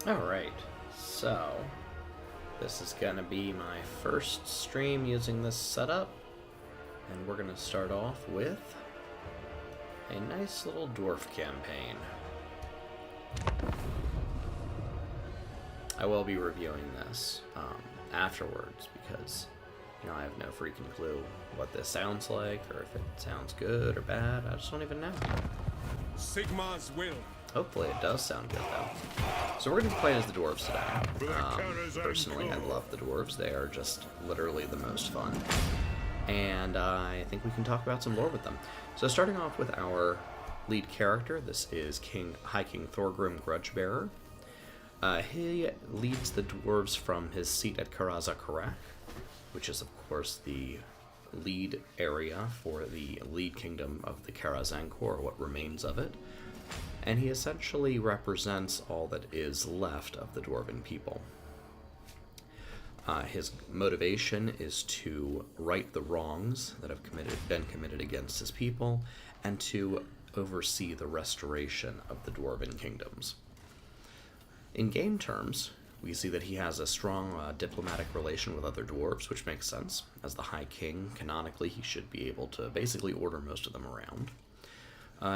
Alright, so this is gonna be my first stream using this setup, and we're gonna start off with a nice little dwarf campaign. I will be reviewing this afterwards because, I have no freaking clue what this sounds like or if it sounds good or bad. I just don't even know. Sigmar's will. Hopefully it does sound good, though. So we're going to be playing as the dwarves today. Personally, I love the dwarves. They are just literally the most fun. And I think we can talk about some lore with them. So starting off with our lead character, this is High King Thorgrim Grudgebearer. He leads the dwarves from his seat at Karaz-a-Karak, which is, of course, the lead area for the lead kingdom of the Karaz-Ankur, or what remains of it. And he essentially represents all that is left of the dwarven people. His motivation is to right the wrongs that have been committed against his people, and to oversee the restoration of the dwarven kingdoms. In game terms, we see that he has a strong diplomatic relation with other dwarves, which makes sense. As the High King, canonically, he should be able to basically order most of them around.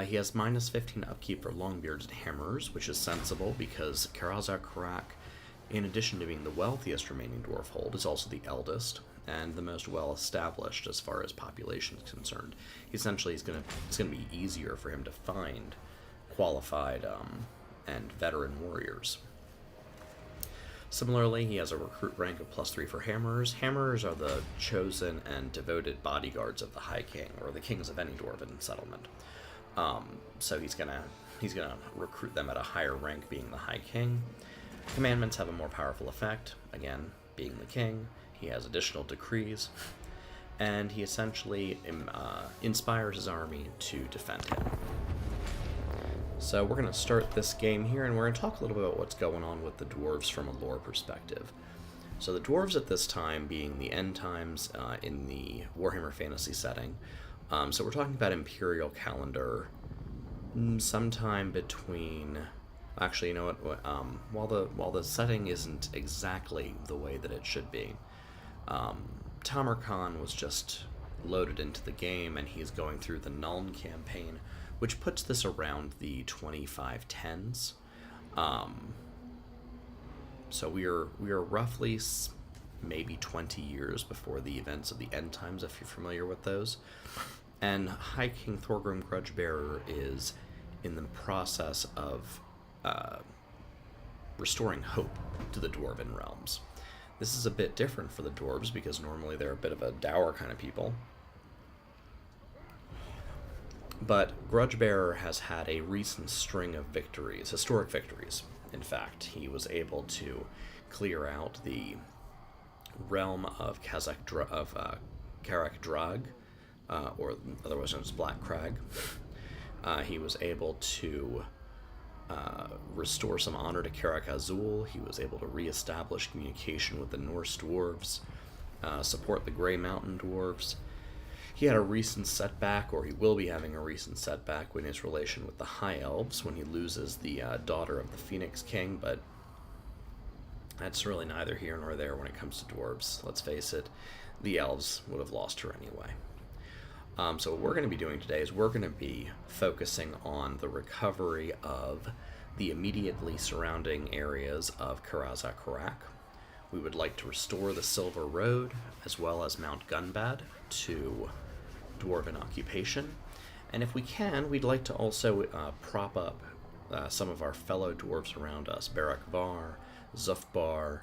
He has minus 15 upkeep for Longbeards and Hammerers, which is sensible because Karaz-a-Karak, in addition to being the wealthiest remaining dwarf hold, is also the eldest and the most well-established as far as population is concerned. Essentially, it's going to be easier for him to find qualified and veteran warriors. Similarly, he has a recruit rank of +3 for Hammerers. Hammerers are the chosen and devoted bodyguards of the High King, or the kings of any dwarven settlement. So he's gonna recruit them at a higher rank, being the High King. Commandments have a more powerful effect. Again, being the king, he has additional decrees, and he essentially inspires his army to defend him. So we're going to start this game here, and we're going to talk a little bit about what's going on with the dwarves from a lore perspective. So the dwarves at this time being the end times in the Warhammer Fantasy setting. So we're talking about Imperial calendar sometime between... Actually, you know what? While the setting isn't exactly the way that it should be, Tamarkan was just loaded into the game, and he's going through the Nuln campaign, which puts this around the 2510s. So we are roughly maybe 20 years before the events of the End Times, if you're familiar with those. And High King Thorgrim Grudgebearer is in the process of restoring hope to the dwarven realms. This is a bit different for the dwarves because normally they're a bit of a dour kind of people. But Grudgebearer has had a recent string of victories, historic victories. In fact, he was able to clear out the realm of Karak Drag, or otherwise known as Black Crag. He was able to restore some honor to Karak Azul. He was able to reestablish communication with the Norse dwarves, support the Grey Mountain dwarves. He had a recent setback, or he will be having a recent setback, in his relation with the High Elves, when he loses the daughter of the Phoenix King, but that's really neither here nor there when it comes to dwarves. Let's face it, the Elves would have lost her anyway. So what we're going to be doing today is we're going to be focusing on the recovery of the immediately surrounding areas of Karaz-a-Karak. We would like to restore the Silver Road, as well as Mount Gunbad, to dwarven occupation. And if we can, we'd like to also prop up some of our fellow dwarves around us, Barak Var, Zufbar,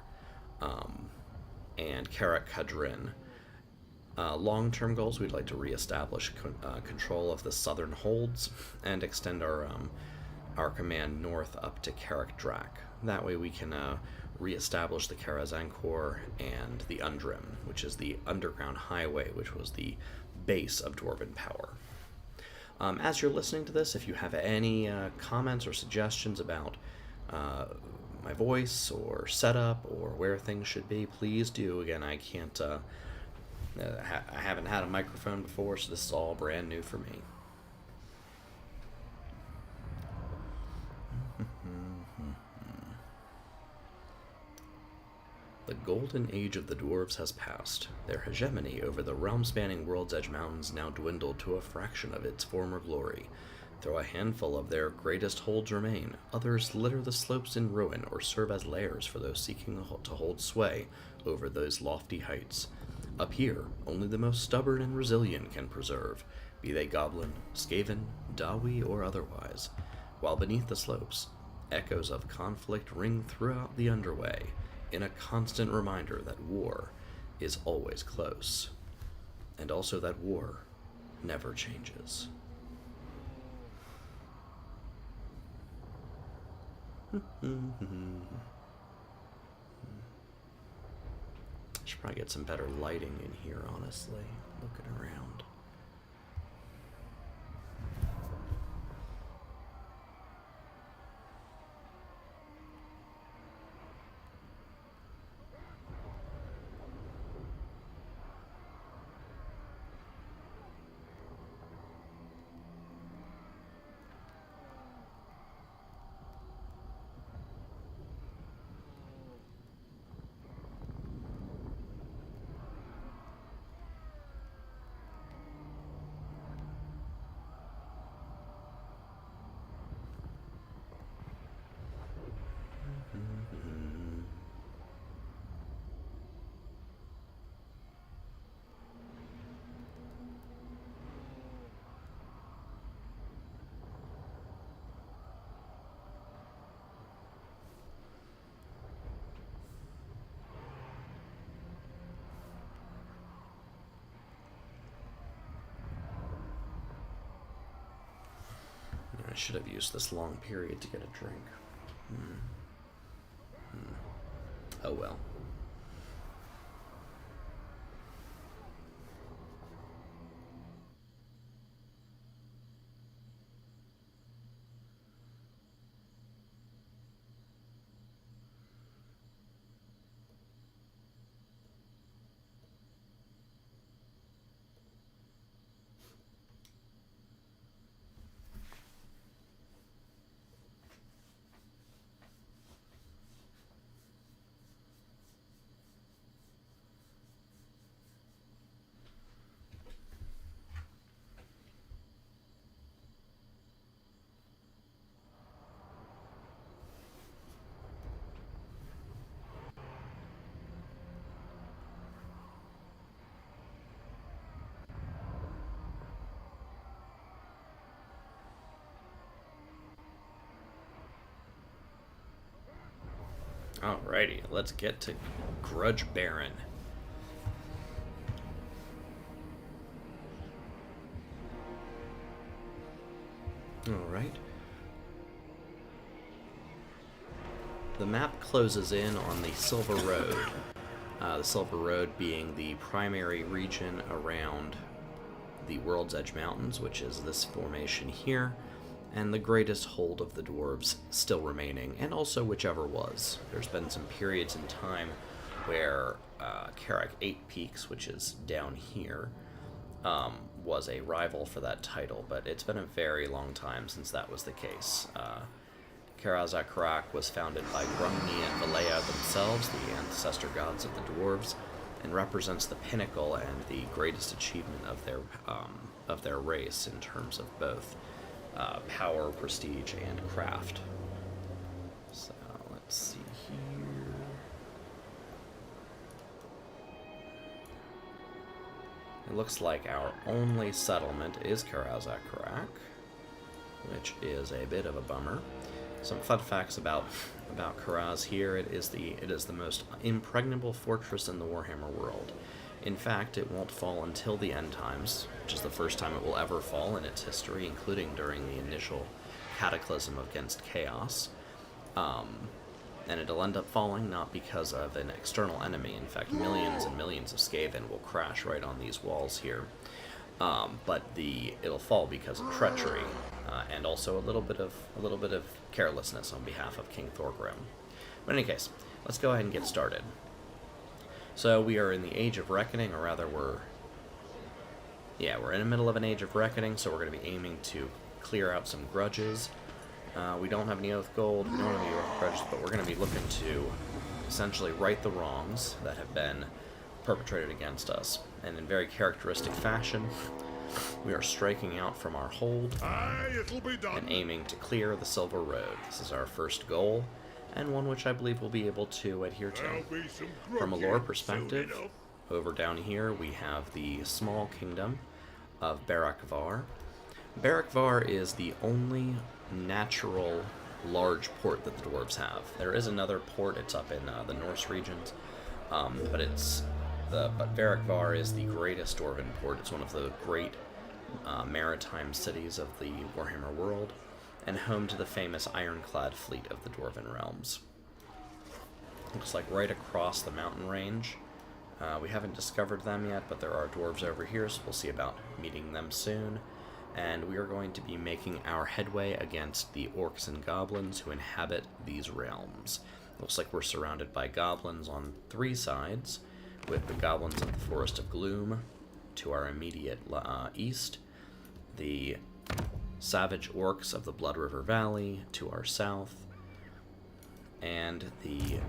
and Karak Kadrin. Long-term goals, we'd like to reestablish control of the southern holds and extend our command north up to Karak Drak. That way we can reestablish the Karaz-Ankur and the Undrim, which is the underground highway, which was the base of dwarven power. As you're listening to this, if you have any comments or suggestions about my voice or setup or where things should be, please do. Again, I can't... I haven't had a microphone before, so this is all brand new for me. The golden age of the dwarves has passed. Their hegemony over the realm-spanning World's Edge Mountains now dwindled to a fraction of its former glory. Though a handful of their greatest holds remain, others litter the slopes in ruin or serve as lairs for those seeking to hold sway over those lofty heights. Up here, only the most stubborn and resilient can preserve, be they goblin, skaven, dawi, or otherwise, while beneath the slopes, echoes of conflict ring throughout the underway, in a constant reminder that war is always close, and also that war never changes. I should probably get some better lighting in here, honestly, looking around. I should have used this long period to get a drink. Oh well. Alrighty, let's get to Grudge Baron. Alright. The map closes in on the Silver Road. The Silver Road being the primary region around the World's Edge Mountains, which is this formation here, and the greatest hold of the dwarves still remaining, and also whichever was. There's been some periods in time where Karak 8 Peaks, which is down here, was a rival for that title, but it's been a very long time since that was the case. Karazak Karak was founded by Grumni and Valea themselves, the ancestor gods of the dwarves, and represents the pinnacle and the greatest achievement of their race in terms of both power, prestige, and craft. So let's see here. It looks like our only settlement is Karazak Karak, which is a bit of a bummer. Some fun facts about Karaz here: it is the most impregnable fortress in the Warhammer world. In fact, it won't fall until the end times, which is the first time it will ever fall in its history, including during the initial cataclysm against Chaos. And it'll end up falling not because of an external enemy. In fact, millions and millions of Skaven will crash right on these walls here. But it'll fall because of treachery, and also a little bit of carelessness on behalf of King Thorgrim. But in any case, let's go ahead and get started. So we are in the Age of Reckoning, or rather we're in the middle of an Age of Reckoning, so we're going to be aiming to clear out some grudges. We don't have any Oath Gold, we don't have any Oath Grudges, but we're going to be looking to essentially right the wrongs that have been perpetrated against us. And in very characteristic fashion, we are striking out from our hold Aye, it'll be done. and aiming to clear the Silver Road. This is our first goal, and one which I believe we'll be able to adhere to. There'll be some From a grog lore soon perspective, enough. over down here we have the small kingdom of Barakvar. Barakvar is the only natural large port that the dwarves have. There is another port, it's up in the Norse regions, but Barakvar is the greatest dwarven port. It's one of the great maritime cities of the Warhammer world, and home to the famous ironclad fleet of the Dwarven realms. Looks like right across the mountain range. We haven't discovered them yet, but there are dwarves over here, so we'll see about meeting them soon. And we are going to be making our headway against the orcs and goblins who inhabit these realms. Looks like we're surrounded by goblins on 3 sides, with the goblins of the Forest of Gloom to our immediate east, the savage orcs of the Blood River Valley to our south, and the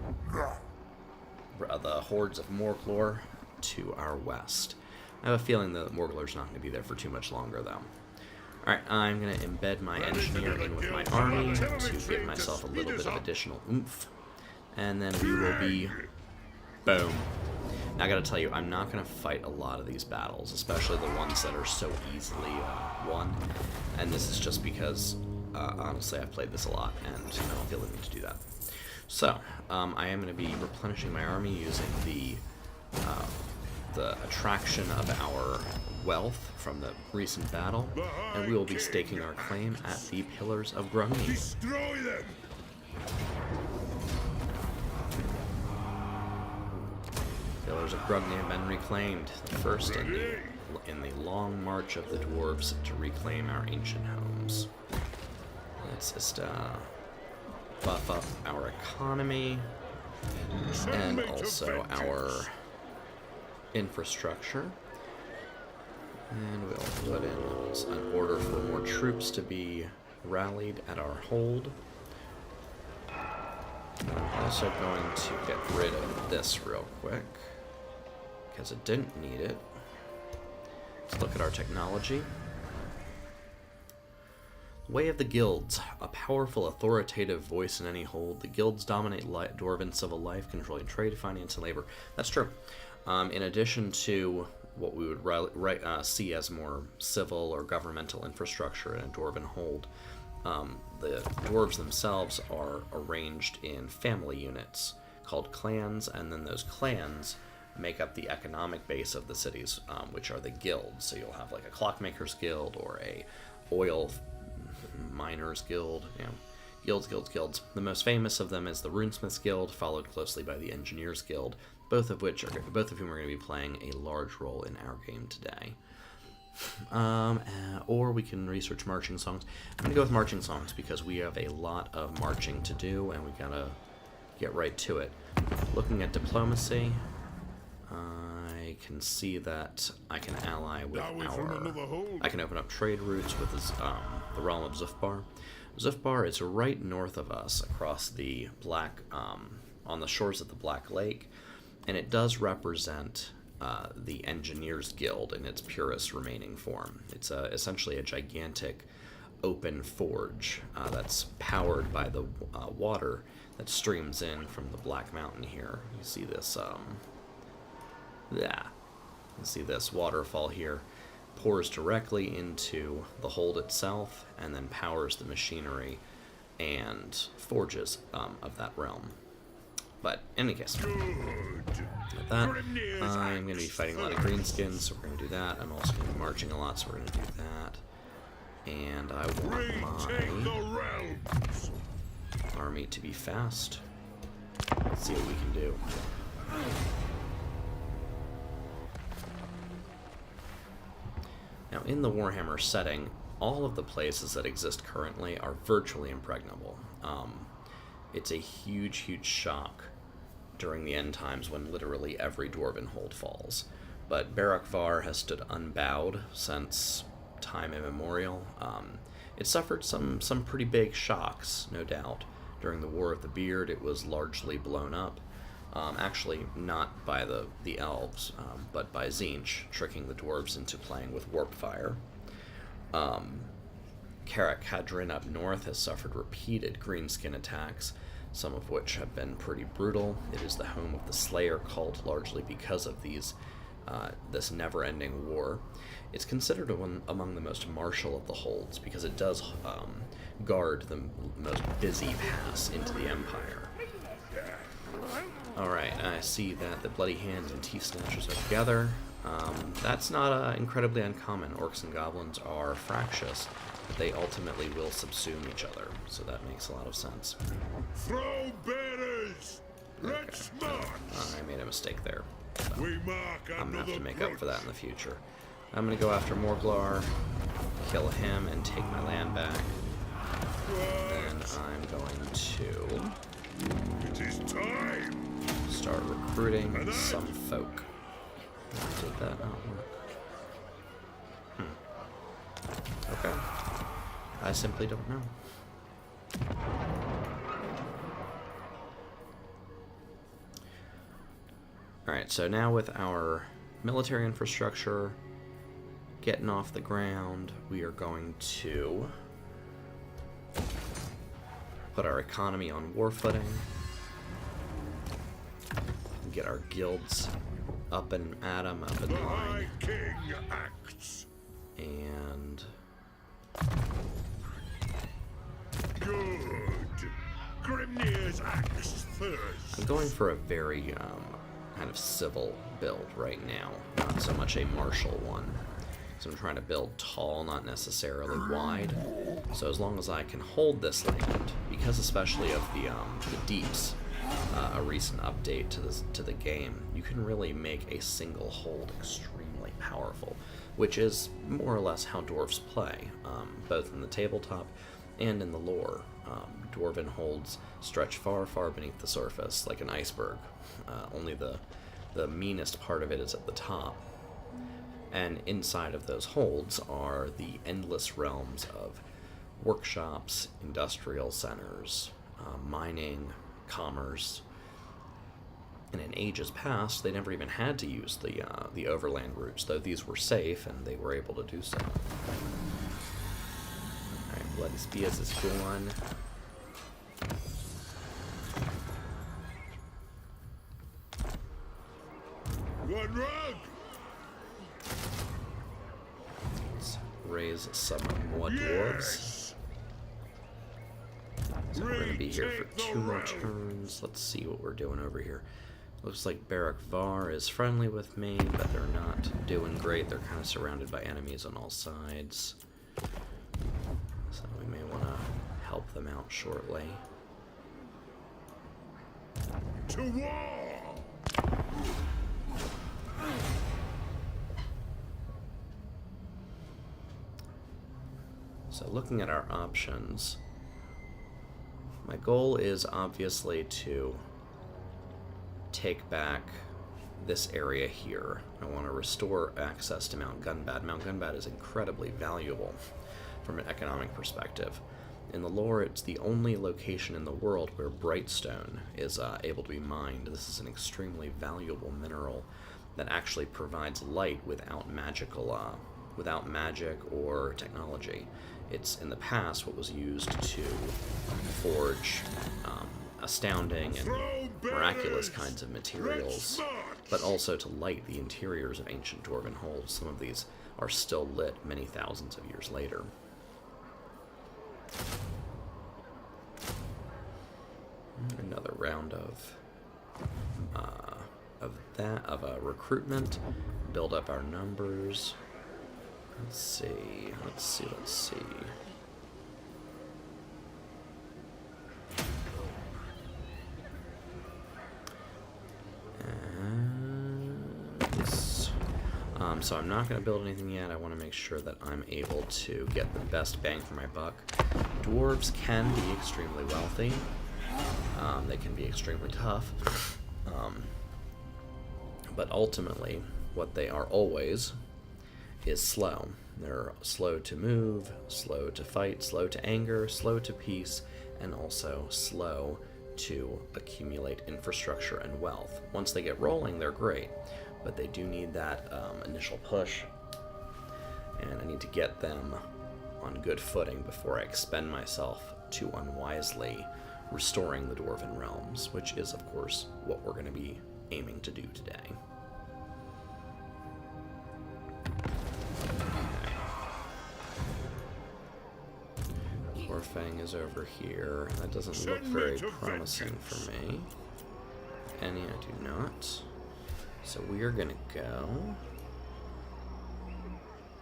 hordes of Morglor to our west. I have a feeling that Morglor's not going to be there for too much longer, though. Alright, I'm going to embed my engineer in with my army to give myself a little bit of additional oomph, and then we will be... boom. Now I gotta tell you, I'm not going to fight a lot of these battles, especially the ones that are so easily won, and this is just because, honestly, I've played this a lot, and I don't feel the need to do that. So, I am going to be replenishing my army using the attraction of our wealth from the recent battle, and we will be staking our claim at the Pillars of Grungni. Destroy them. Pillars of Grungni have been reclaimed, the first in the long march of the dwarves to reclaim our ancient homes. Let's just buff up our economy and also our infrastructure. And we'll put in an order for more troops to be rallied at our hold. I'm also going to get rid of this real quick, because it didn't need it. Let's look at our technology. Way of the Guilds. A powerful, authoritative voice in any hold. The guilds dominate dwarven civil life, controlling trade, finance, and labor. That's true. In addition to what we would see as more civil or governmental infrastructure in a dwarven hold, the dwarves themselves are arranged in family units called clans, and then those clans make up the economic base of the cities, which are the guilds. So you'll have like a clockmaker's guild or a oil miners guild, guilds. The most famous of them is the Runesmiths Guild, followed closely by the Engineers Guild, both of whom are going to be playing a large role in our game today. Or we can research marching songs. I'm gonna go with marching songs because we have a lot of marching to do, and we gotta get right to it. Looking at diplomacy, I can see that I can ally with I can open up trade routes with the realm of Zufbar. Zufbar is right north of us, across the on the shores of the Black Lake, and it does represent the Engineers Guild in its purest remaining form. It's essentially a gigantic open forge that's powered by the water that streams in from the Black Mountain here. You see this, you see this waterfall here, pours directly into the hold itself and then powers the machinery and forges of that realm. But in any case, with that, I'm going to be fighting a lot of greenskins, so we're going to do that. I'm also going to be marching a lot, so we're going to do that. And I want my army to be fast. Let's see what we can do. Now, in the Warhammer setting, all of the places that exist currently are virtually impregnable. It's a huge, huge shock during the end times when literally every dwarven hold falls. But Barakvar has stood unbowed since time immemorial. It suffered some pretty big shocks, no doubt. During the War of the Beard, it was largely blown up. Actually, not by the elves, but by Tzeentch, tricking the dwarves into playing with warp fire. Karak Hadrin up north has suffered repeated greenskin attacks, some of which have been pretty brutal. It is the home of the Slayer cult, largely because of this never-ending war. It's considered among the most martial of the holds because it does guard the most busy pass into the Empire. Alright, I see that the Bloody Hands and Teeth Snatchers are together. That's not incredibly uncommon. Orcs and goblins are fractious, but they ultimately will subsume each other, so that makes a lot of sense. Throw bearers! Let's march! I made a mistake there. So We mark I'm gonna have to another make up for grudge. that in the future. I'm gonna go after Morglar, kill him, and take my land back. Then I'm going to It is time! start recruiting some folk. Did that not work? Okay. I simply don't know. Alright, so now with our military infrastructure getting off the ground, we are going to put our economy on war footing, get our guilds up and at 'em, up in The line, High King acts. and Good. Grimnir's axe first. I'm going for a very kind of civil build right now, not so much a martial one. So I'm trying to build tall, not necessarily wide. So as long as I can hold this land, because especially of the deeps, a recent update to the game, you can really make a single hold extremely powerful, which is more or less how dwarves play, both in the tabletop and in the lore. Dwarven holds stretch far, far beneath the surface, like an iceberg. Only the meanest part of it is at the top. And inside of those holds are the endless realms of workshops, industrial centers, mining, commerce. And in ages past, they never even had to use the overland routes, though these were safe and they were able to do so. Alright, Bloody Spears is gone. One rug! Let's raise some more dwarves. Yes! So we're going to be here for Retake the 2 more realm. turns. Let's see what we're doing over here. Looks like Barak Var is friendly with me, but they're not doing great. They're kind of surrounded by enemies on all sides. So we may want to help them out shortly. To war! So looking at our options, my goal is obviously to take back this area here. I want to restore access to Mount Gunbad. Mount Gunbad is incredibly valuable from an economic perspective. In the lore, it's the only location in the world where Brightstone is able to be mined. This is an extremely valuable mineral that actually provides light without without magic or technology. It's in the past what was used to forge astounding and miraculous kinds of materials, but also to light the interiors of ancient dwarven holes. Some of these are still lit many thousands of years later. Another round of recruitment, build up our numbers. Let's see. So I'm not going to build anything yet. I want to make sure that I'm able to get the best bang for my buck. Dwarves can be extremely wealthy. They can be extremely tough. But ultimately, what they are always is slow. They're slow to move, slow to fight, slow to anger, slow to peace, and also slow to accumulate infrastructure and wealth. Once they get rolling, they're great, but they do need that initial push, and I need to get them on good footing before I expend myself too unwisely restoring the Dwarven realms, which is, of course, what we're going to be aiming to do today. Orfang is over here. That doesn't look very promising for me. Any, I do not. So we are going to go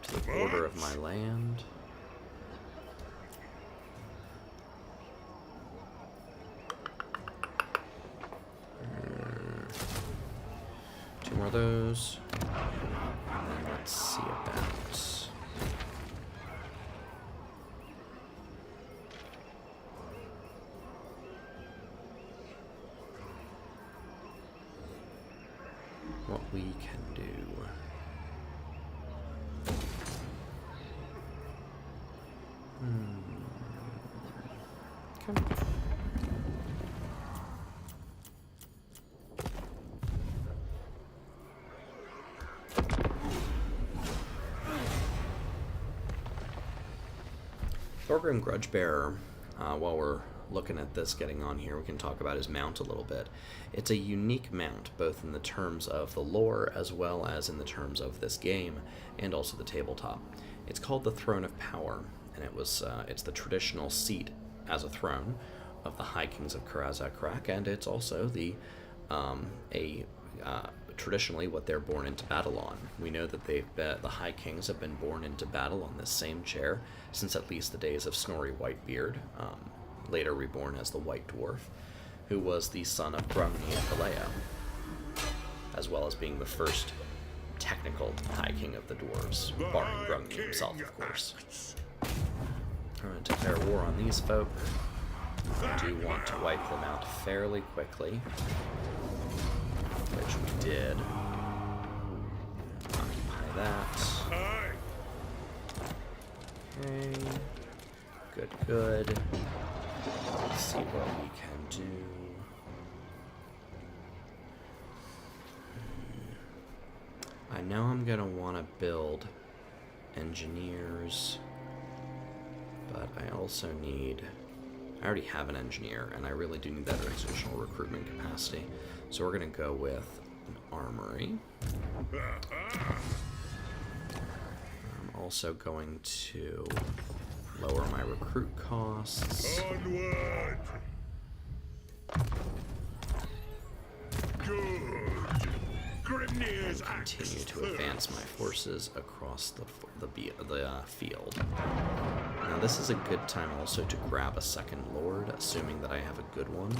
to the border of my land. Two more of those. And then let's see about... what we can do. Okay. Thorgrim Grudgebearer, while we're looking at this getting on here, we can talk about his mount a little bit. It's a unique mount, both in the terms of the lore as well as in the terms of this game and also the tabletop. It's called the Throne of Power, and it's the traditional seat as a throne of the High Kings of Karazakrak, and it's also traditionally what they're born into battle on. We know that the High Kings have been born into battle on this same chair since at least the days of Snorri Whitebeard, later reborn as the White Dwarf, who was the son of Grungni and Galeo, as well as being the first technical High King of the Dwarves, barring Grungni himself, of course. I'm going to declare war on these folk. I do want to wipe them out fairly quickly, which we did. Occupy that. Okay. Good. Let's see what we can do. I know I'm gonna want to build engineers, but I also need... I already have an engineer, and I really do need that additional recruitment capacity. So we're gonna go with an armory. I'm also going to lower my recruit costs. Onward! Good. Grimnir's axe Continue to advance my forces across the field. Now this is a good time also to grab a second lord, assuming that I have a good one,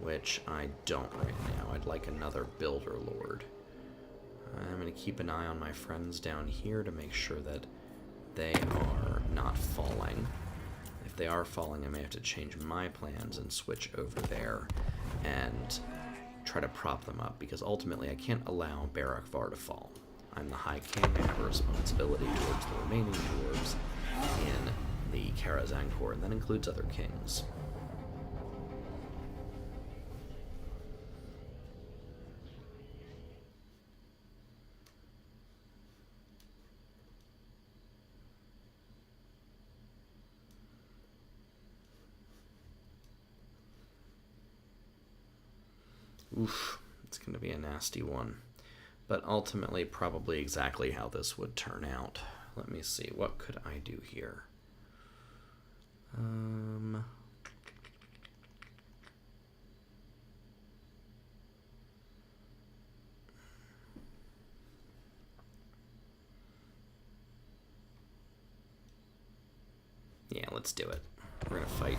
which I don't right now. I'd like another builder lord. I'm going to keep an eye on my friends down here to make sure that they are not falling. If they are falling, I may have to change my plans and switch over there and try to prop them up, because ultimately I can't allow Barakvar to fall. I'm the High King, I have a responsibility towards the remaining dwarves in the Karazhan-Kor, and that includes other kings. Oof, it's going to be a nasty one. But ultimately, probably exactly how this would turn out. Let me see, what could I do here? Yeah, let's do it. We're going to fight.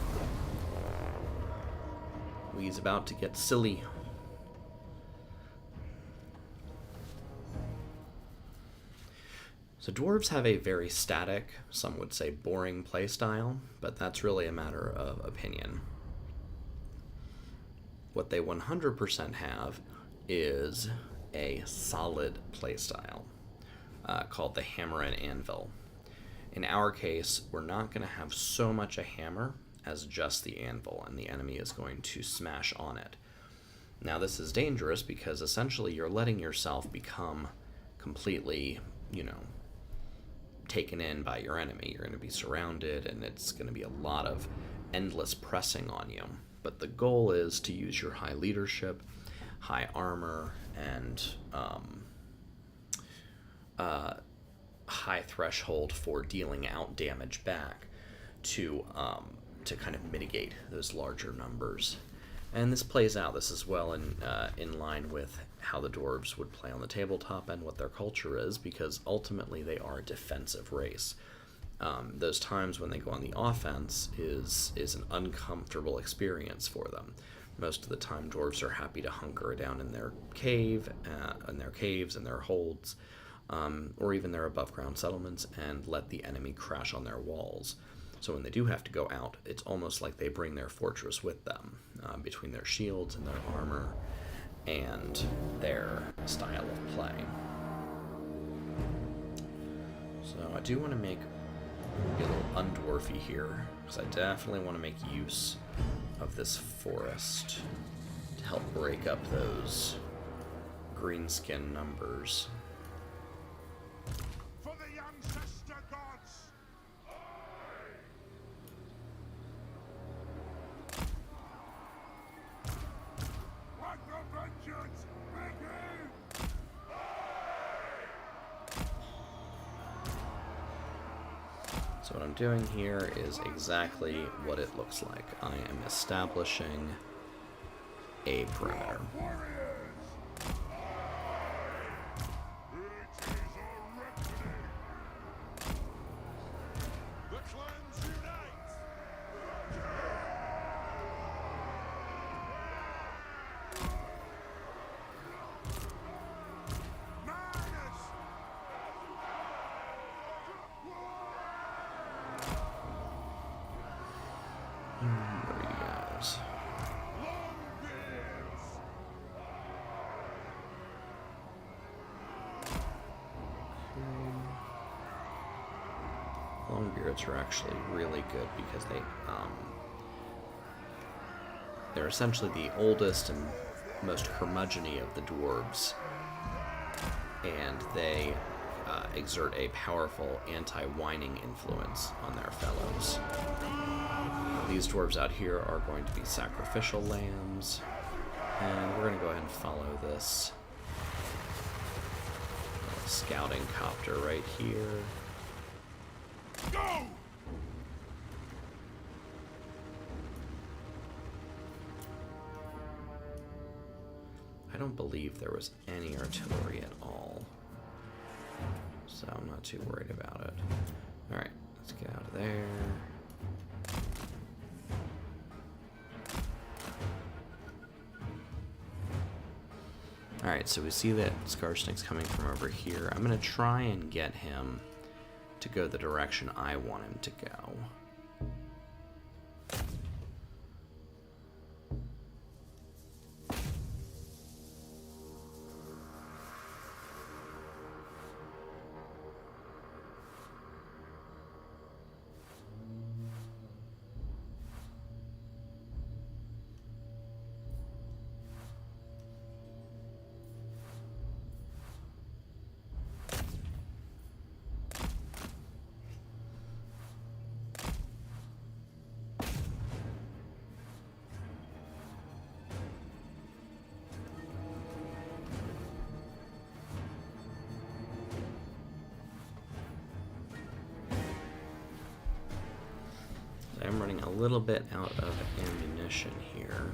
He's about to get silly. So dwarves have a very static, some would say boring playstyle, but that's really a matter of opinion. What they 100% have is a solid playstyle called the hammer and anvil. In our case, we're not going to have so much a hammer as just the anvil, and the enemy is going to smash on it. Now, this is dangerous because essentially you're letting yourself become completely, taken in by your enemy. You're going to be surrounded, and it's going to be a lot of endless pressing on you. But the goal is to use your high leadership, high armor, and high threshold for dealing out damage back to kind of mitigate those larger numbers. And this plays out. This is well in line with how the dwarves would play on the tabletop and what their culture is, because ultimately they are a defensive race. Those times when they go on the offense is an uncomfortable experience for them. Most of the time, dwarves are happy to hunker down in their caves, and their holds, or even their above-ground settlements, and let the enemy crash on their walls. So when they do have to go out, it's almost like they bring their fortress with them, between their shields and their armor and their style of play. So I do want to make a little undwarfy here, because I definitely want to make use of this forest to help break up those greenskin numbers. For the ancestor gods! What the vengeance begin! So what I'm doing here is exactly what it looks like. I am establishing a perimeter. Warriors! It is a reckoning! The clans unite! Madness! Where are you guys? Longbeards! Longbeards are actually really good because they're essentially the oldest and most curmudgeon-y of the dwarves, and they exert a powerful anti-whining influence on their fellows. These dwarves out here are going to be sacrificial lambs, and we're going to go ahead and follow this scouting copter right here. Go! I don't believe there was any artillery at all, so I'm not too worried about it. Alright, let's get out of there. Alright, so we see that Skarsnik's coming from over here. I'm going to try and get him to go the direction I want him to go. I'm running a little bit out of ammunition here.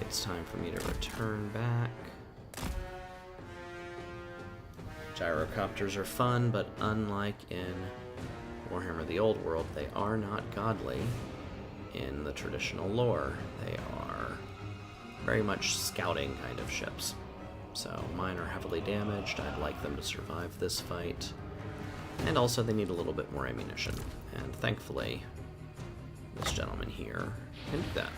It's time for me to return back. Gyrocopters are fun, but unlike in Warhammer the Old World, they are not godly in the traditional lore. They are very much scouting kind of ships. So mine are heavily damaged. I'd like them to survive this fight. And also they need a little bit more ammunition. And thankfully, this gentleman here can do that.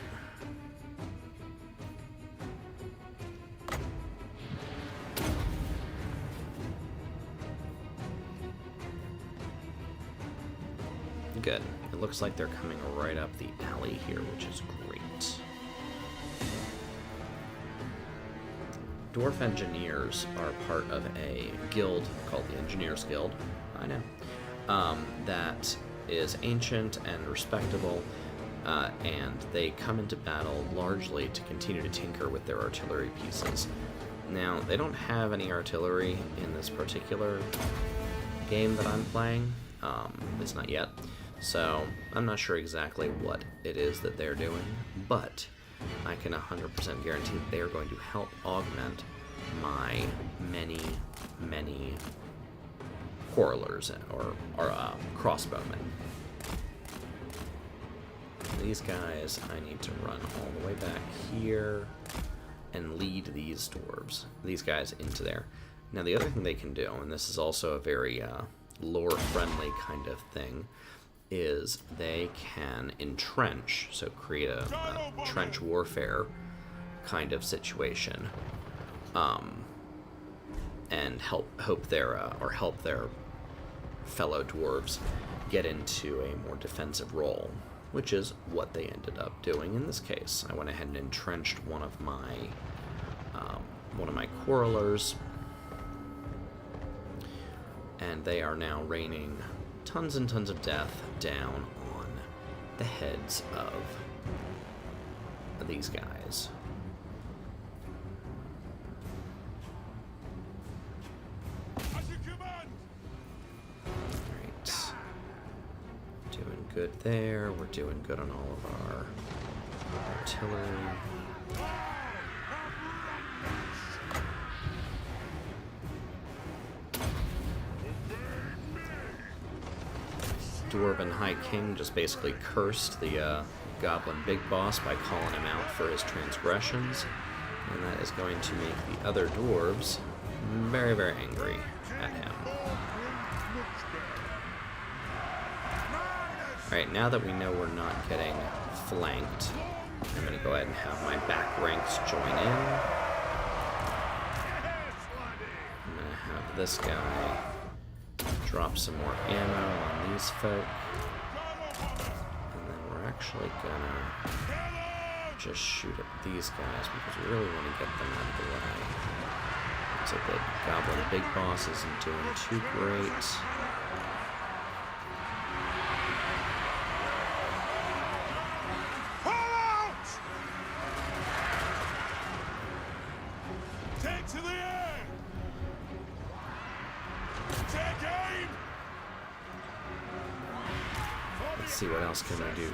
Good. It looks like they're coming right up the alley here, which is great. Dwarf engineers are part of a guild called the Engineers Guild. I know. That is ancient and respectable, and they come into battle largely to continue to tinker with their artillery pieces. Now, they don't have any artillery in this particular game that I'm playing. It's not yet. So, I'm not sure exactly what it is that they're doing, but I can 100% guarantee that they are going to help augment my many quarrelers or crossbowmen. These guys, I need to run all the way back here and lead these guys into there. Now, the other thing they can do, and this is also a very lore-friendly kind of thing, is they can entrench, so create a trench warfare kind of situation, and help their fellow dwarves get into a more defensive role, which is what they ended up doing in this case. I went ahead and entrenched one of my quarrelers, and they are now raining tons and tons of death down on the heads of these guys. As you command! Alright. Doing good there. We're doing good on all of our artillery. Dwarven High King just basically cursed the Goblin Big Boss by calling him out for his transgressions, and that is going to make the other dwarves very, very angry at him. Alright, now that we know we're not getting flanked, I'm going to go ahead and have my back ranks join in. I'm going to have this guy drop some more ammo on these folk. And then we're actually gonna just shoot at these guys because we really want to get them out of the way. So the Goblin Big Boss isn't doing too great. Take to the air! Take aim! Let's see what else can we do here.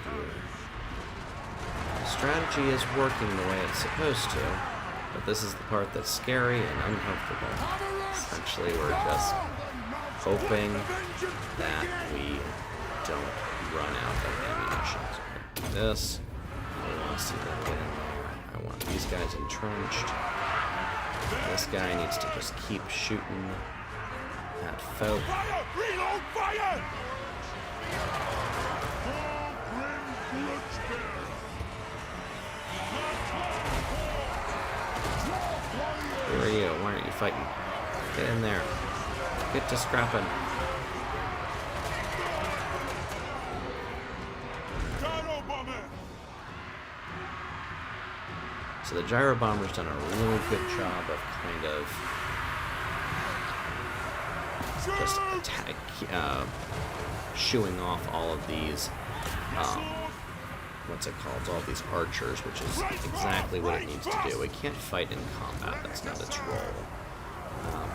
Strategy is working the way it's supposed to, but this is the part that's scary and uncomfortable. Essentially, we're just hoping that we don't run out of ammunition. So we're gonna do this. I want to see them get in there. I want these guys entrenched. This guy needs to just keep shooting at folk. Fire! Reload fire! Who are you? Why aren't you fighting? Get in there. Get to scrapping. Gyro bomber! So the Gyro Bomber's done a really good job of kind of just shooing off all of these, what's it called, all these archers, which is exactly what it needs to do. It can't fight in combat, that's not its role.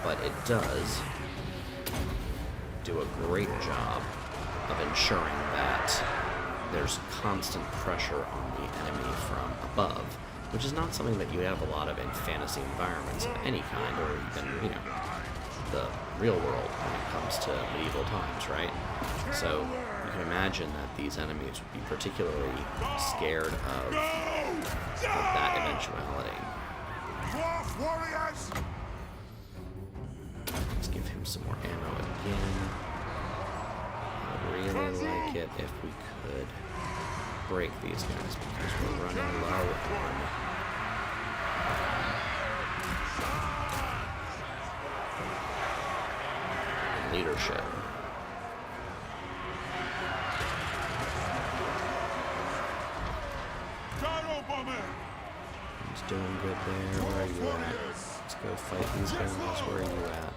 But it does do a great job of ensuring that there's constant pressure on the enemy from above, which is not something that you have a lot of in fantasy environments of any kind, or even, the real world when it comes to medieval times, right? So you can imagine that these enemies would be particularly scared of that eventuality. Dwarf warriors! Let's give him some more ammo again. I'd really like it if we could break these guys because we're running low on leadership. Gyro bomber! He's doing good there. Where are you at? Let's go fight these guys. Where are you at?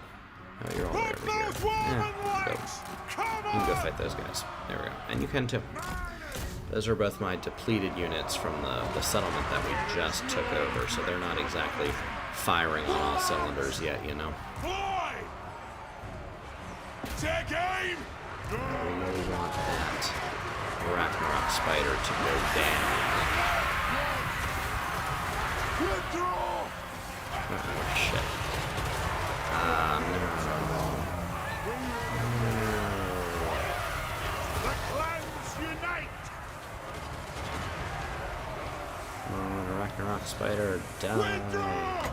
Oh, you're all the way over here. Yeah, go. You can go fight those guys. There we go. And you can too. Those are both my depleted units from the settlement that we just took over, so they're not exactly firing on all cylinders yet, you know. Fly! Take aim! We really want that Ragnarok spider to go down. Withdraw! Oh, shit. No. The clans unite! Ragnarok spider, die. Withdraw!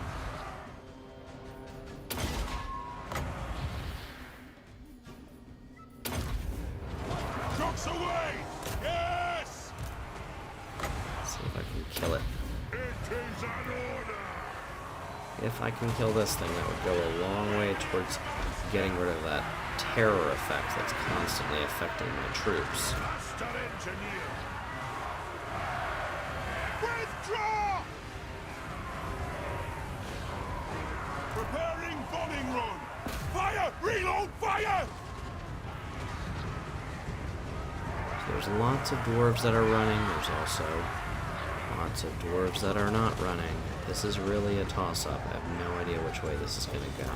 Shocks away! Yes! Let's see if I can kill it. It is an order! If I can kill this thing, that would go a long way towards getting rid of that terror effect that's constantly affecting my troops. Master engineer! Withdraw! Preparing bombing run! Fire! Reload fire! So there's lots of dwarves that are running. There's also lots of dwarves that are not running. This is really a toss-up. I have no idea which way this is going to go.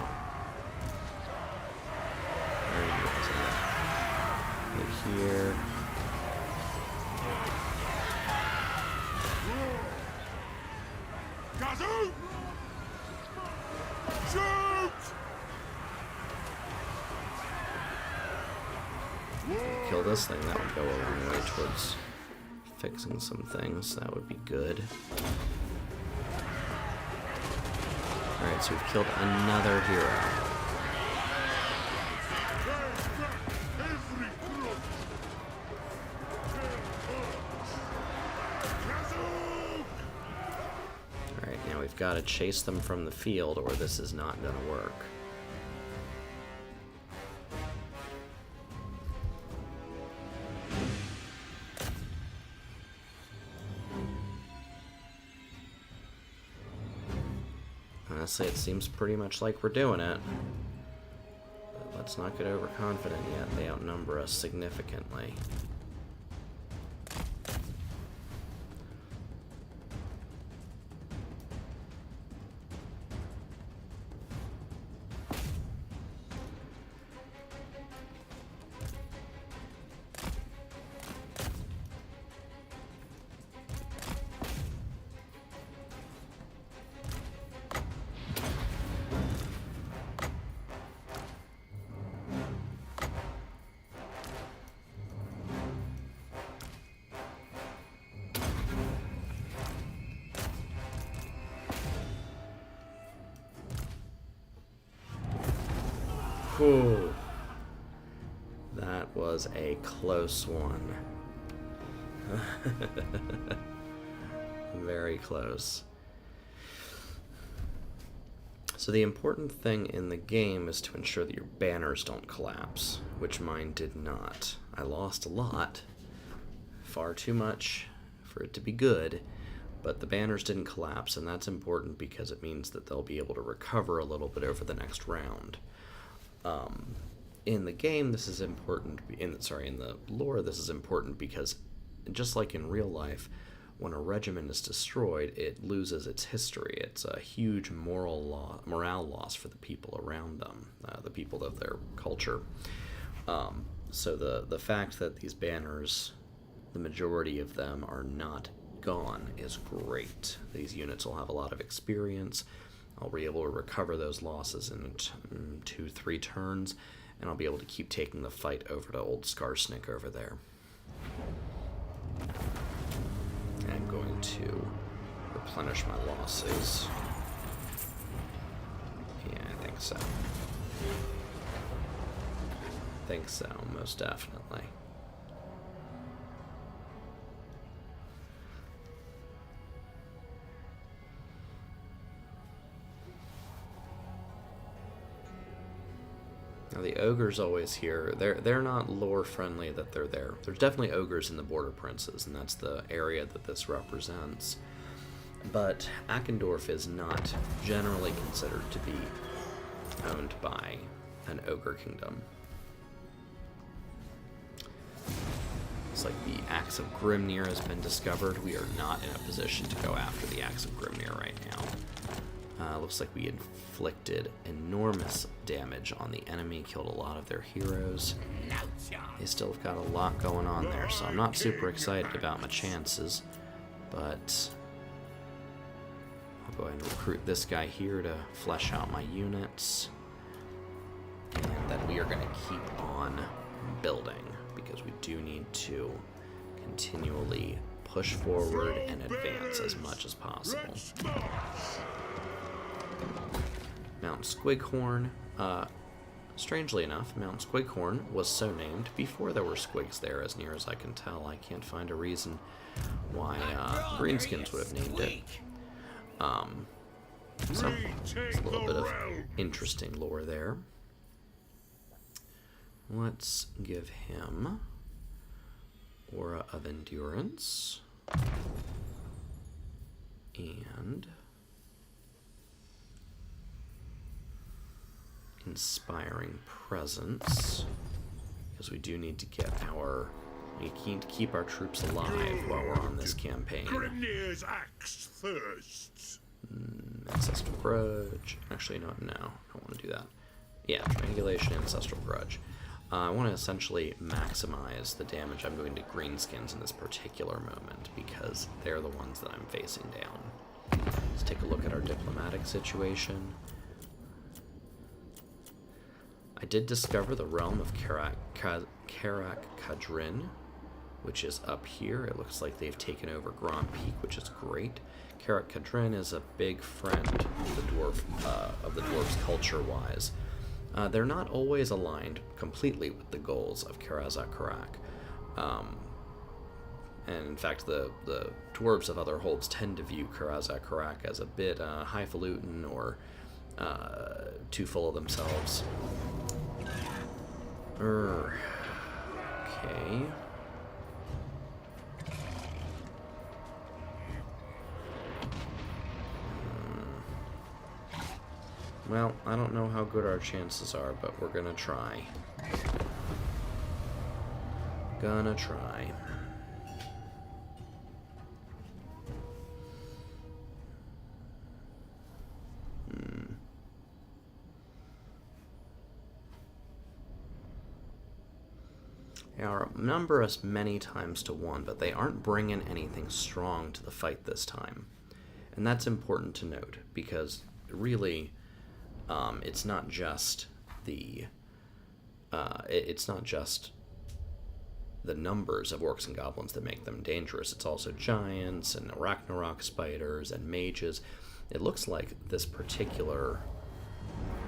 Where are you guys at? Right here. Gazoo! Shoot! Kill this thing, that would go a long way towards fixing some things. That would be good. Alright, so we've killed another hero. Alright, now we've got to chase them from the field or this is not going to work. Honestly, it seems pretty much like we're doing it. But let's not get overconfident yet. They outnumber us significantly. Whew. That was a close one. Very close. So the important thing in the game is to ensure that your banners don't collapse, which mine did not. I lost a lot, far too much for it to be good, but the banners didn't collapse, and that's important because it means that they'll be able to recover a little bit over the next round. In the game, this is important. In the lore, this is important because, just like in real life, when a regiment is destroyed, it loses its history. It's a huge morale loss for the people around them, the people of their culture. So the fact that these banners, the majority of them, are not gone is great. These units will have a lot of experience, I'll be able to recover those losses in 2-3 turns, and I'll be able to keep taking the fight over to old Skarsnik over there. I'm going to replenish my losses. Yeah, I think so. Think so, most definitely. Now the ogres always here. They're not lore friendly that they're there. There's definitely ogres in the Border Princes, and that's the area that this represents. But Akendorf is not generally considered to be owned by an ogre kingdom. It's like the Axe of Grimnir has been discovered. We are not in a position to go after the Axe of Grimnir right now. Looks like we inflicted enormous damage on the enemy, killed a lot of their heroes. They still have got a lot going on there, so I'm not super excited about my chances, but I'll go ahead and recruit this guy here to flesh out my units. And then we are going to keep on building, because we do need to continually push forward and advance as much as possible. Mount Squighorn, strangely enough, Mount Squighorn was so named before there were squigs there, as near as I can tell. I can't find a reason why Greenskins would have named it. So, it's a little bit of interesting lore there. Let's give him Aura of Endurance and Inspiring Presence, because we do need to get we need to keep our troops alive while we're on this campaign. Grimnir's axe thirsts. Ancestral Grudge. Actually, no, I don't want to do that. Yeah, Triangulation, Ancestral Grudge. I want to essentially maximize the damage I'm doing to Greenskins in this particular moment, because they're the ones that I'm facing down. Let's take a look at our diplomatic situation. I did discover the realm of Karak Kadrin, which is up here. It looks like they've taken over Grand Peak, which is great. Karak Kadrin is a big friend of the dwarves culture-wise. They're not always aligned completely with the goals of Karazak Karak. And in fact, the dwarves of other holds tend to view Karazak Karak as a bit highfalutin or too full of themselves. Okay. Well, I don't know how good our chances are, but we're gonna try. Gonna try. They outnumber us many times to 1, but they aren't bringing anything strong to the fight this time. And that's important to note, because really, it's not just the numbers of orcs and goblins that make them dangerous. It's also giants and Arachnarok spiders and mages. It looks like this particular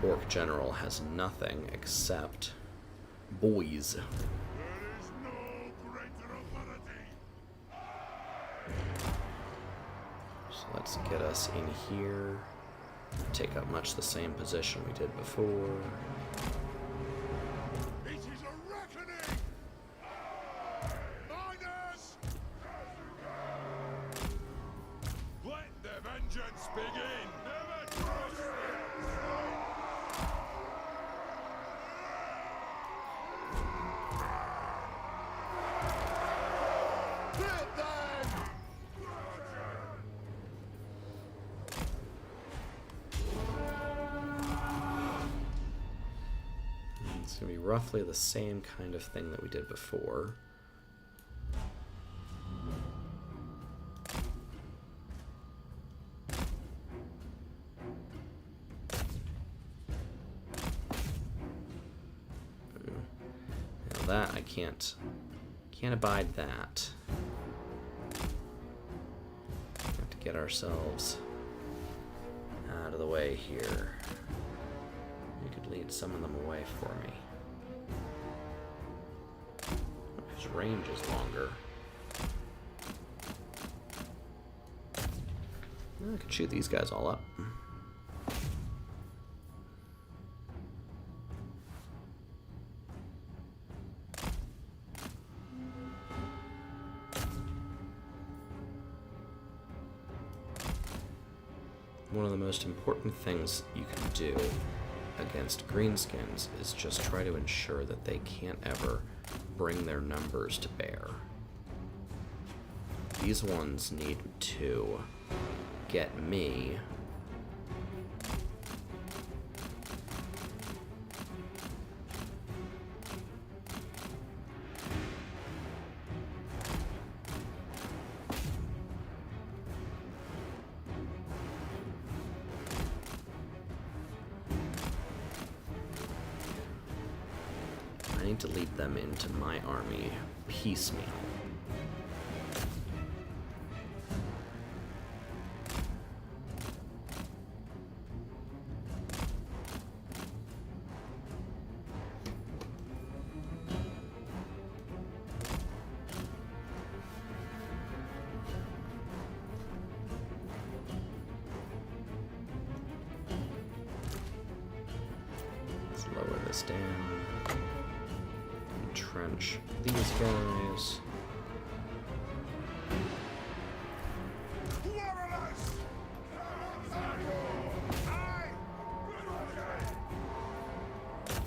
orc general has nothing except boys. So let's get us in here. Take up much the same position we did before. It is a reckoning! Miners! Let the vengeance begin! Never trust Hit them! It's going to be roughly the same kind of thing that we did before. that I can't abide that. Have to get ourselves out of the way here. You could lead some of them away for me. His range is longer. I could shoot these guys all up. One of the most important things you can do against greenskins is just try to ensure that they can't ever bring their numbers to bear. These ones need to get me I need to lead them into my army piecemeal. Let's lower this down. Entrench these guys.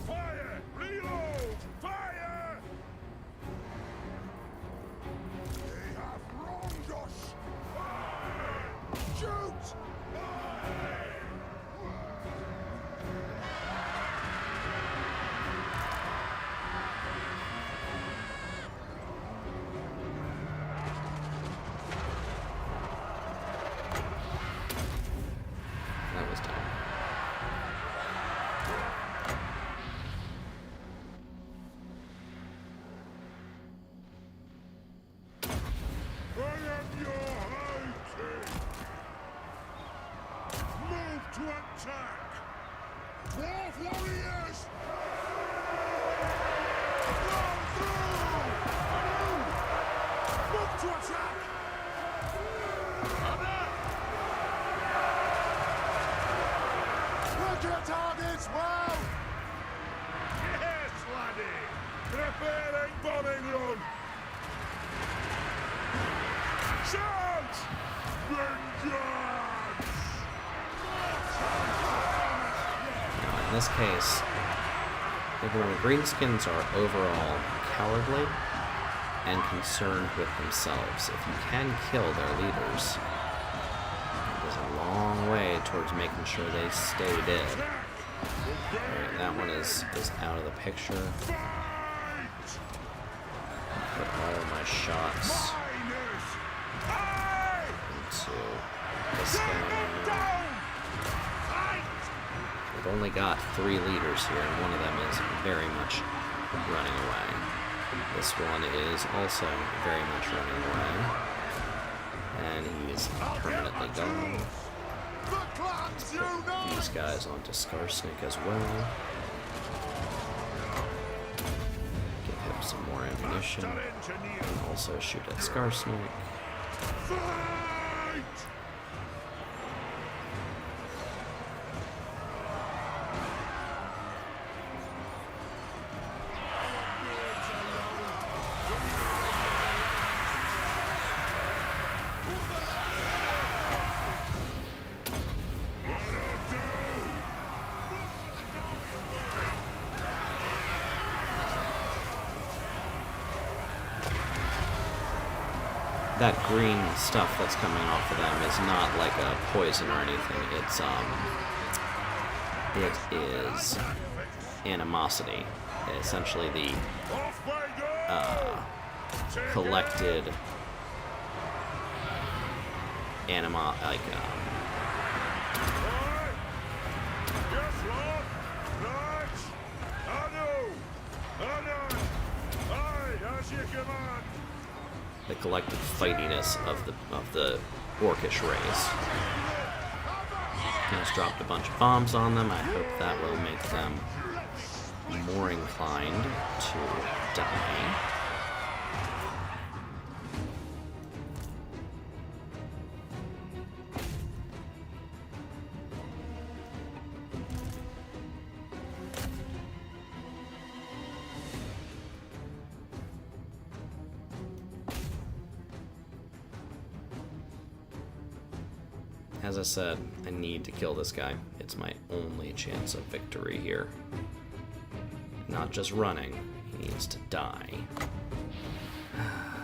Fire! Reload! Fire! They have wronged us! Shoot! That was dumb. I am your high king! Move to attack! Dwarf warriors! Run through! Move to attack! Look your targets well! Yes, laddie! Prepare a bombing run! Shout! Vengeance! Now, in this case, everyone greenskins are overall cowardly and concerned with themselves. If you can kill their leaders, it goes a long way towards making sure they stay dead. Alright, that one is out of the picture. Put all of my shots into this guy. We've only got 3 leaders here, and one of them is very much running away. This one is also very much running away. And he's permanently gone. Let's put these guys onto Skarsnik as well. Give him some more ammunition. And also shoot at Skarsnik. That green stuff that's coming off of them is not like a poison or anything. It is animosity. Essentially the collected Yes, Lord! Right! I know! the collective fightiness of the orcish race. Just dropped a bunch of bombs on them. I hope that will make them more inclined to die. As I said, I need to kill this guy. It's my only chance of victory here. Not just running, he needs to die.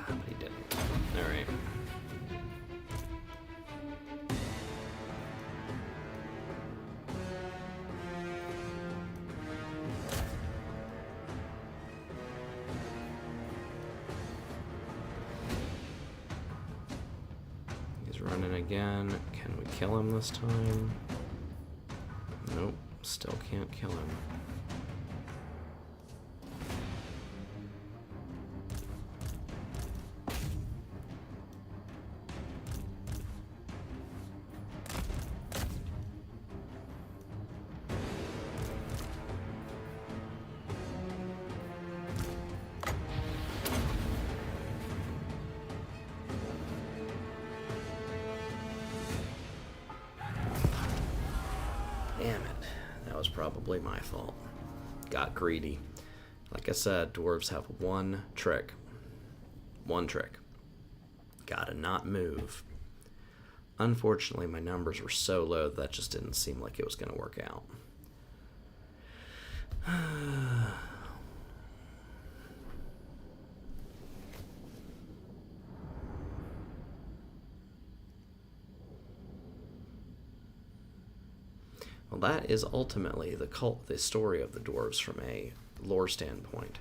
But he didn't. Alright. He's running again. Can we kill him this time? Nope, still can't kill him. Damn it. That was probably my fault. Got greedy. Like I said, dwarves have one trick. One trick. Gotta not move. Unfortunately, my numbers were so low that just didn't seem like it was going to work out. Well, that is ultimately the story of the dwarves from a lore standpoint.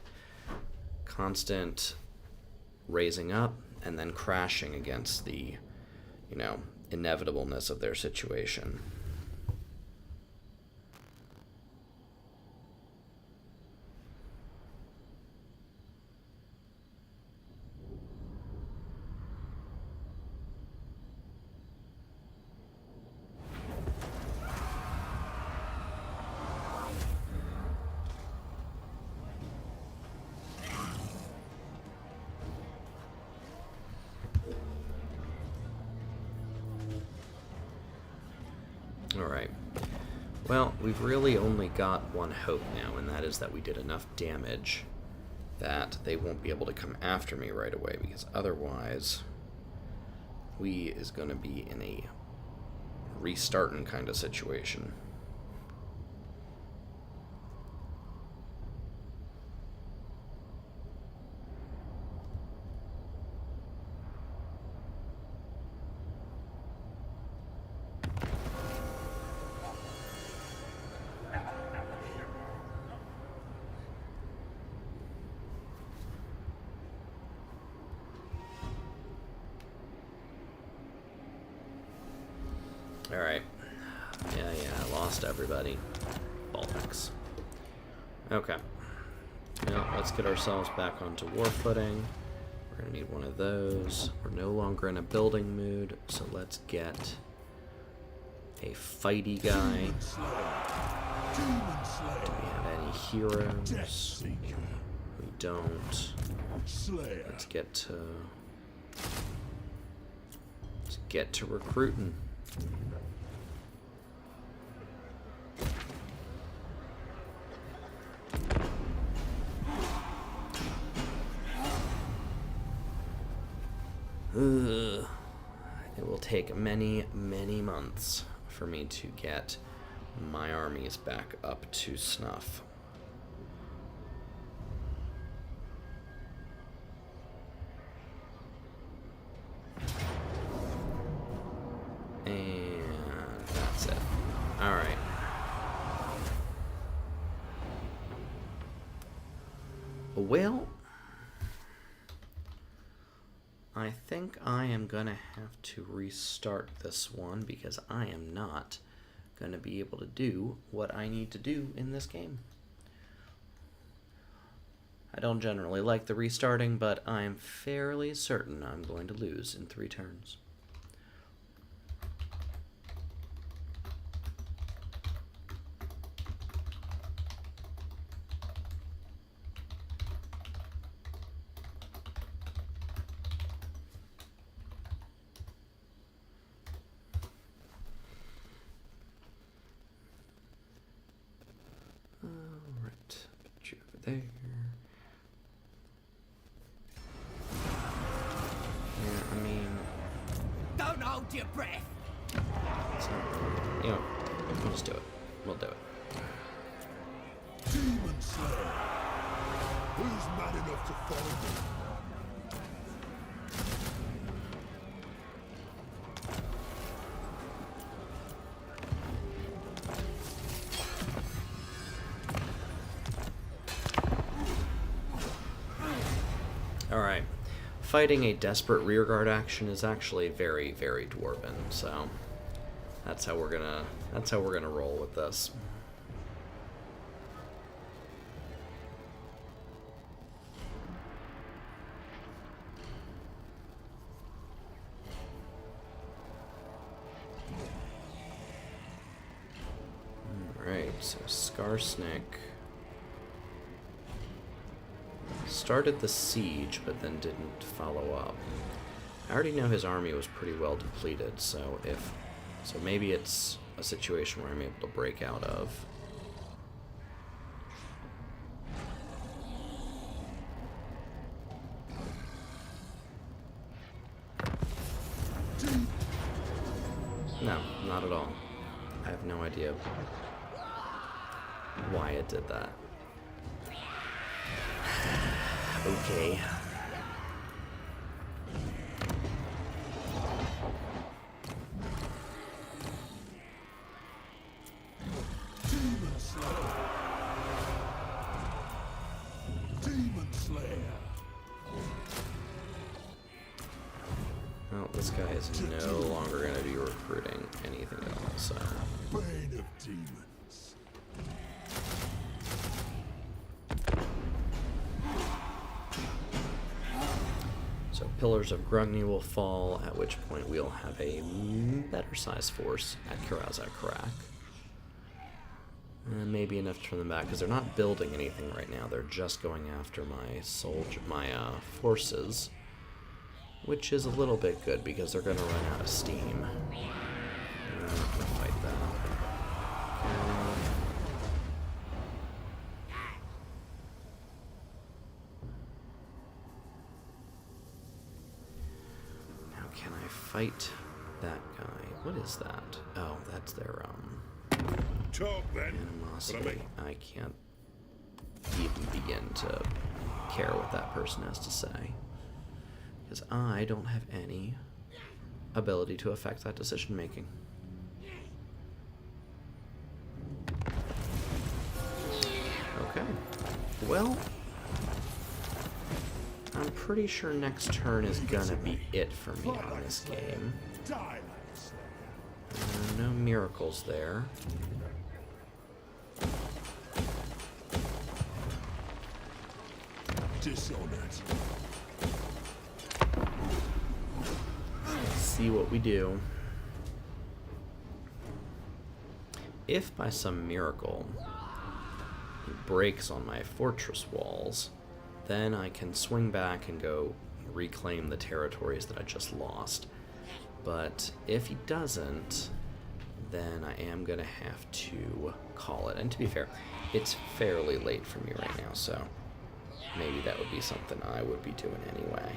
Constant raising up and then crashing against the, inevitableness of their situation. Alright. Well, we've really only got one hope now, and that is that we did enough damage that they won't be able to come after me right away, because otherwise we is going to be in a restarting kind of situation. Alright. Yeah, I lost everybody. Bollocks. Okay. Now, let's get ourselves back onto war footing. We're gonna need one of those. We're no longer in a building mood, so let's get a fighty guy. Do we have any heroes? We don't. Let's get to recruiting. It will take many, many months for me to get my armies back up to snuff. And that's it. Alright. Well, I think I am gonna have to restart this one because I am not gonna be able to do what I need to do in this game. I don't generally like the restarting, but I'm fairly certain I'm going to lose in 3 turns. Alright, put you over there. Yeah, I mean... Don't hold your breath. So, you know, we'll just do it. We'll do it. Demon Slayer. Who's mad enough to follow me? Alright. Fighting a desperate rearguard action is actually very, very dwarven, so that's how we're gonna roll with this. Alright, so Skarsnik started the siege, but then didn't follow up. I already know his army was pretty well depleted, so maybe it's a situation where I'm able to break out of. No, not at all. I have no idea why it did that. Okay. Demon Slayer. Demon Slayer. Well, this guy is no longer going to be recruiting anything at all, so... Bane of demons. So Pillars of Grungni will fall, at which point we'll have a better sized force at Kirazak Karak. And maybe enough to turn them back, because they're not building anything right now. They're just going after my forces, which is a little bit good, because they're going to run out of steam. I'm not going to fight that. Can I fight that guy? What is that? Oh, that's their Talk then. animosity. I can't even begin to care what that person has to say, because I don't have any ability to affect that decision making. Okay. Well, I'm pretty sure next turn is gonna be it for me on this game. Die, No miracles there. Dishonored. Let's see what we do. If by some miracle he breaks on my fortress walls, then I can swing back and go reclaim the territories that I just lost. But if he doesn't, then I am going to have to call it. And to be fair, it's fairly late for me right now, so maybe that would be something I would be doing anyway.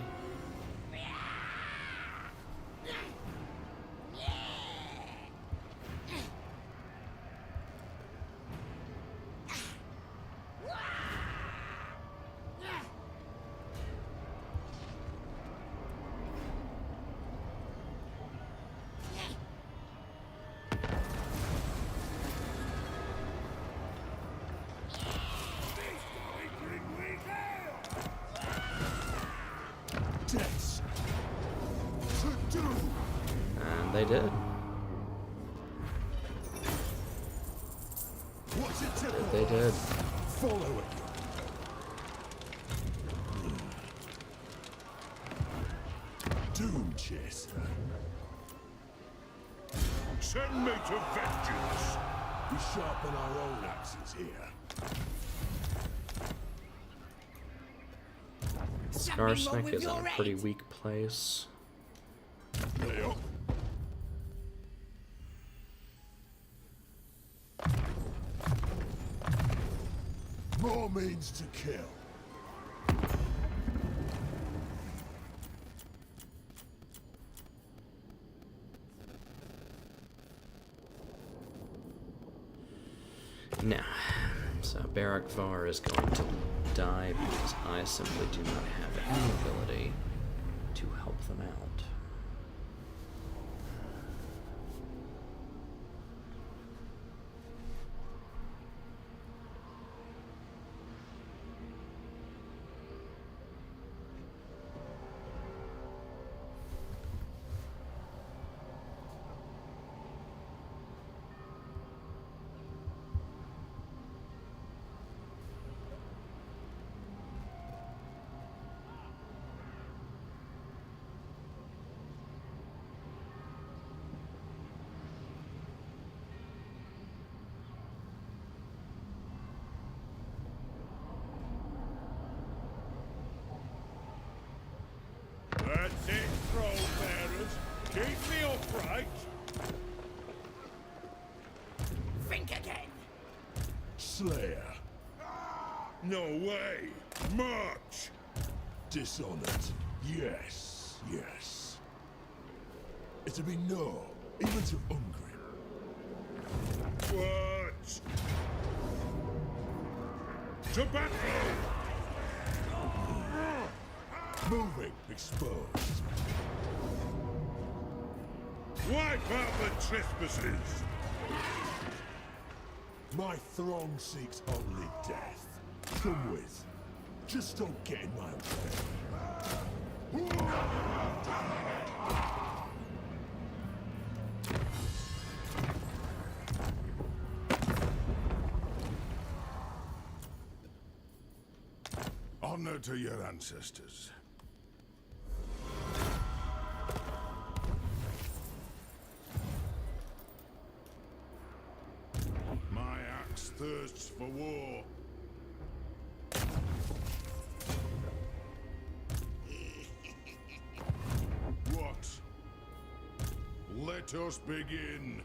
Deaths. To do. And they did. What's it to They did. follow it? Doom chaser. Send me to vengeance. We sharpen our own axes here. Something wrong Skarsnik with is in your a pretty head. weak place. Yep. More means to kill. Now, so Barakvar is going to die because I simply do not have any ability to help them out. That's it, throne bearers. Keep me upright. Think again. Slayer. No way. March. Dishonored. Yes, yes. It'll be no, even to Ungrim. What? To battle! Moving, exposed. Wipe out the trespassers! My throng seeks only death. Come with. Just don't get in my way. Honor to your ancestors. My axe thirsts for war. What? Let us begin.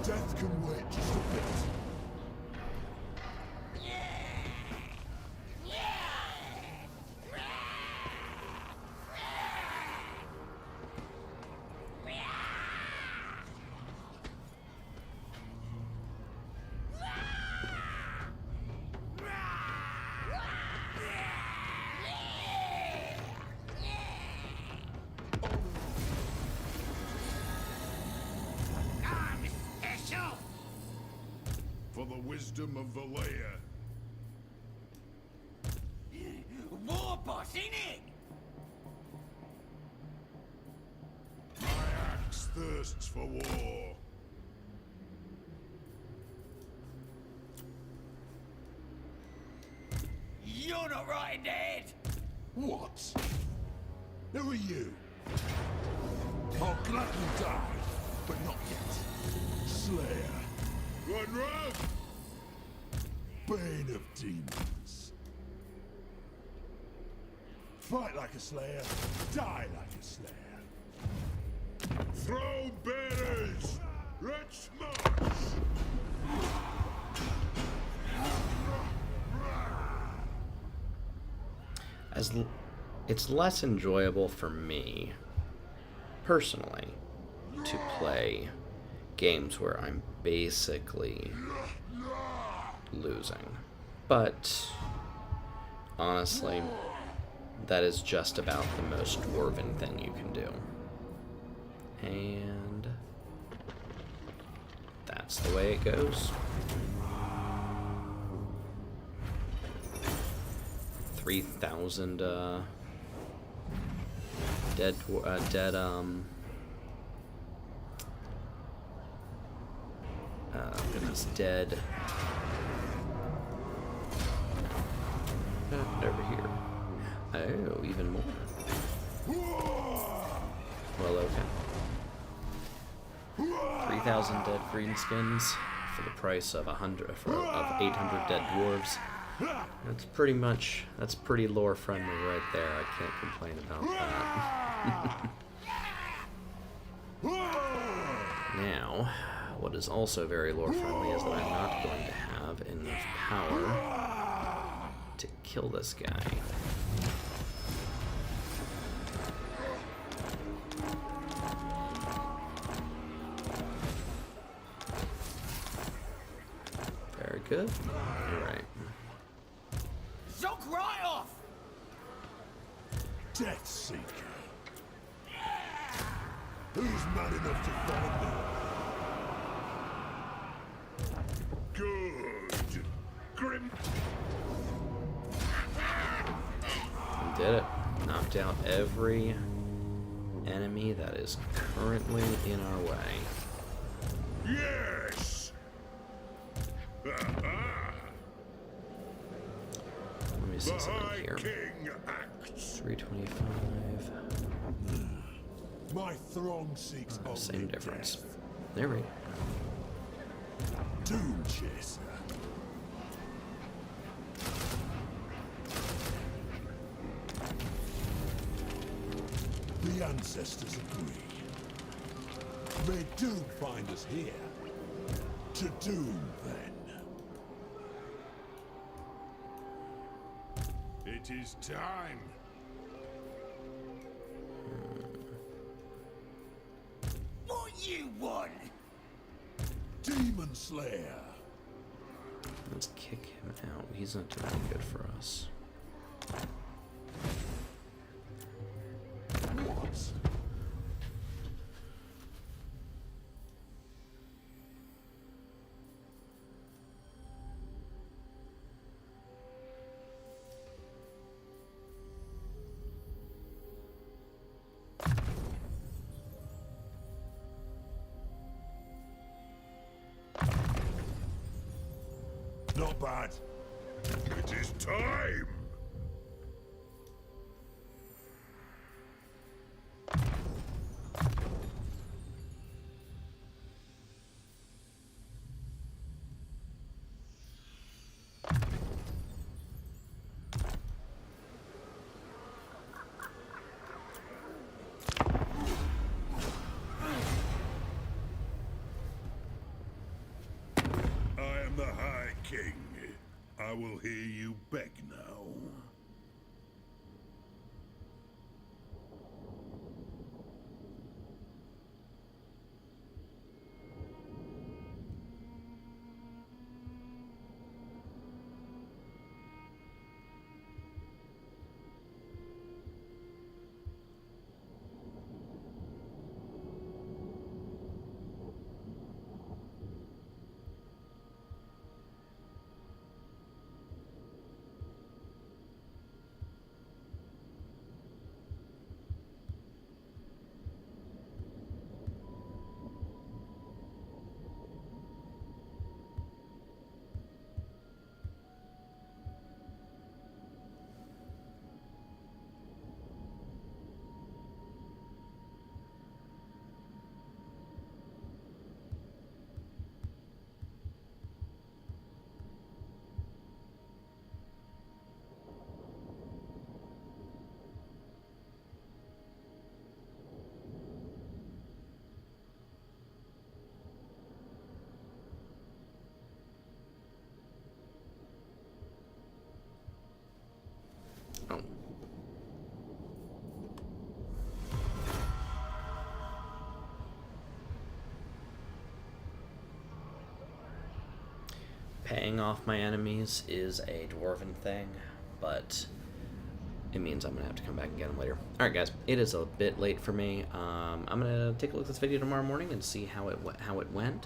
Death can wait just a bit. I'm special. For the wisdom of Valea. War boss, innit? My axe thirsts for war. You're not right in the head. What? Who are you? I'll gladly die, but not yet. Slayer. Run! Bane of demons. Fight like a slayer, die like a slayer. Throw bearers! Let's march! It's less enjoyable for me, personally, to play games where I'm basically losing. But, honestly, that is just about the most dwarven thing you can do. And that's the way it goes. 3,000 dead goodness, dead over here. Oh, even more. Well, okay. 3,000 dead greenskins for the price of 800 dead dwarves. That's pretty lore friendly right there. I can't complain about that. Now, what is also very lore friendly is that I'm not going to have enough power to kill this guy. Very good. Alright. Zook right off! Death Seeker. Who's man enough to find me? Good. Grim. We did it. Knocked out every enemy that is currently in our way. Yes. Let me see something here. King acts. 325. My throng seeks only Same difference. death. There we go. Doom Chaser. The ancestors agree. May doom find us here. To doom, then. It is time. What you want? Demon Slayer. Let's kick him out. He's not doing any good for us. What? Not bad. It is time. I am the High King. I will hear you beg now. paying off my enemies is a dwarven thing, but it means I'm going to have to come back and get them later. Alright guys, it is a bit late for me. I'm going to take a look at this video tomorrow morning and see how it went.